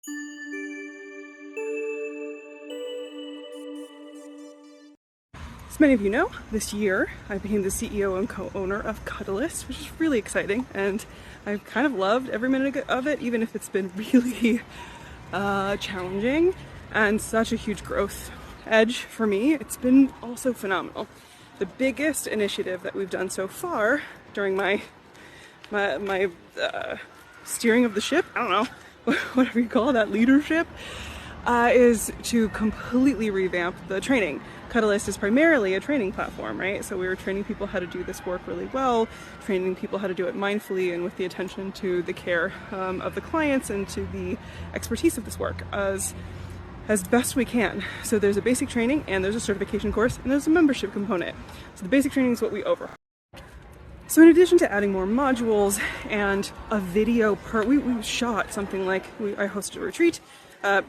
As many of you know, this year I became the CEO and co-owner of Cuddlist, which is really exciting, and I've kind of loved every minute of it, even if it's been really challenging and such a huge growth edge for me. It's been also phenomenal. The biggest initiative that we've done so far during my steering of the ship, I don't know, whatever you call that, leadership, is to completely revamp the training. Cuddlist is primarily a training platform, right? So we were training people how to do this work really well, training people how to do it mindfully and with the attention to the care of the clients and to the expertise of this work as best we can. So there's a basic training and there's a certification course and there's a membership component. So the basic training is what we overhaul. So in addition to adding more modules and a video we shot something like, I hosted a retreat.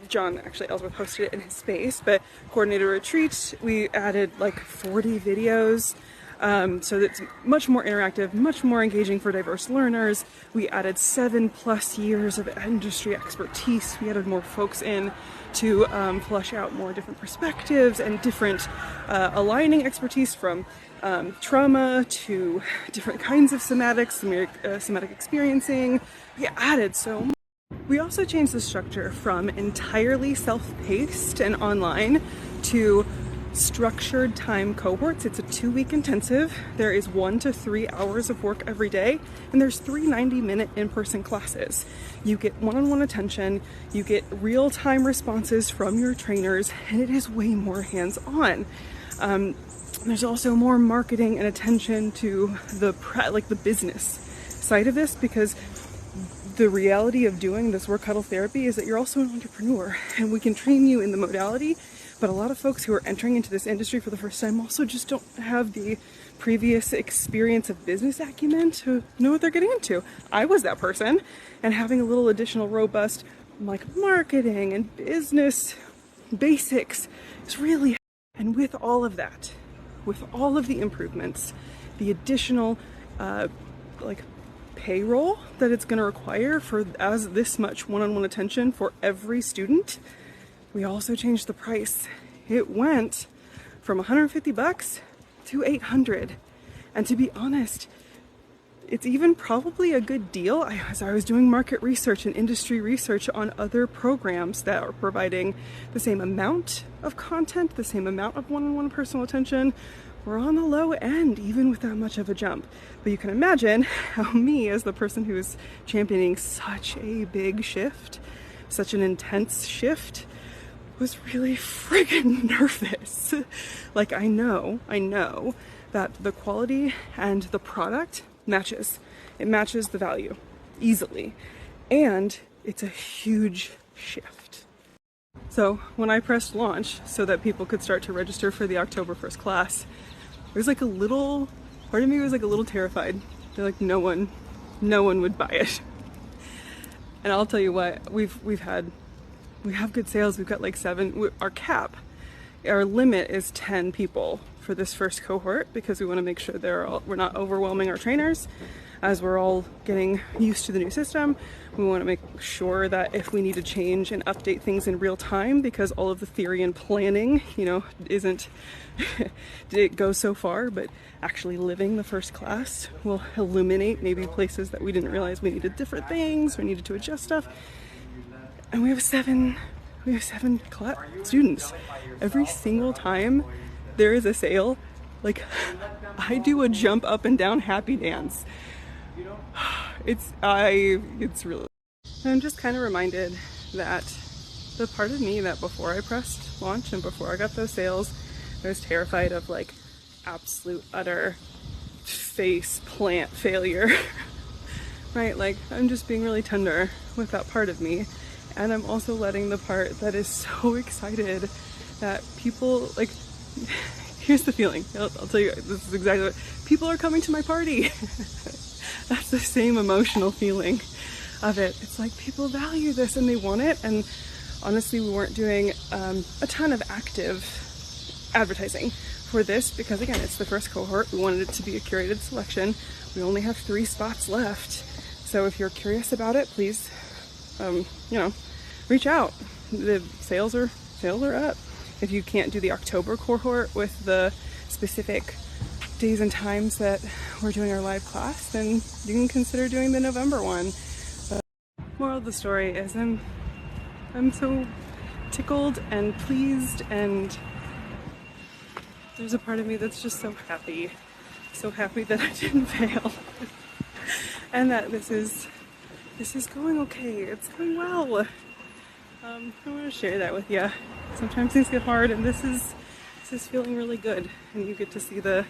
John actually Ellsworth hosted it in his space, but coordinated a retreat. We added like 40 videos, so that's much more interactive, much more engaging for diverse learners. We added 7+ years of industry expertise. We added more folks in to flush out more different perspectives and different aligning expertise from trauma to different kinds of somatic experiencing. We added so much. We also changed the structure from entirely self-paced and online to structured time cohorts. It's a 2-week intensive. There is 1 to 3 hours of work every day, and there's 3 90-minute in-person classes. You get one-on-one attention, you get real-time responses from your trainers, and it is way more hands-on. There's also more marketing and attention to the business side of this, because the reality of doing this work, Cuddle Therapy, is that you're also an entrepreneur, and we can train you in the modality, but a lot of folks who are entering into this industry for the first time also just don't have the previous experience of business acumen to know what they're getting into. I was that person, and having a little additional robust marketing and business basics is really, and with all of that, with all of the improvements, the additional payroll that it's going to require for as this much one-on-one attention for every student, we also changed the price. It went from $150 to $800, and to be honest, it's even probably a good deal. As I was doing market research and industry research on other programs that are providing the same amount of content, the same amount of one-on-one personal attention, we're on the low end, even with that much of a jump. But you can imagine how me, as the person who is championing such a big shift, such an intense shift, was really friggin' nervous. I know that the quality and the product matches. It matches the value easily. And it's a huge shift. So when I pressed launch so that people could start to register for the October 1st class, it was part of me was a little terrified. They're no one would buy it. And I'll tell you what, we have good sales. We've got 7. Our limit is 10 people for this first cohort, because we want to make sure we're not overwhelming our trainers as we're all getting used to the new system. We want to make sure that if we need to change and update things in real time, because all of the theory and planning, it goes so far, but actually living the first class will illuminate maybe places that we didn't realize we needed different things, we needed to adjust stuff. And we have seven students. Every single time there is a sale, I do a jump up and down happy dance. It's really, I'm just kind of reminded that the part of me that before I pressed launch and before I got those sales, I was terrified of absolute utter face plant failure. Right? I'm just being really tender with that part of me. And I'm also letting the part that is so excited that people, here's the feeling. I'll tell you, this is exactly what, people are coming to my party. That's the same emotional feeling of it. It's people value this and they want it. And honestly, we weren't doing a ton of active advertising for this because, again, it's the first cohort. We wanted it to be a curated selection. We only have 3 spots left. So if you're curious about it, please, reach out. The sales are up. If you can't do the October cohort with the specific days and times that we're doing our live class, then you can consider doing the November one. But moral of the story is I'm so tickled and pleased, and there's a part of me that's just so happy that I didn't fail and that this is going okay. It's going well. I want to share that with you. Sometimes things get hard, and this is feeling really good, and you get to see the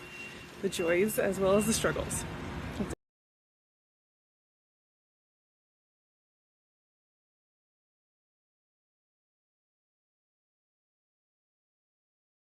joys as well as the struggles.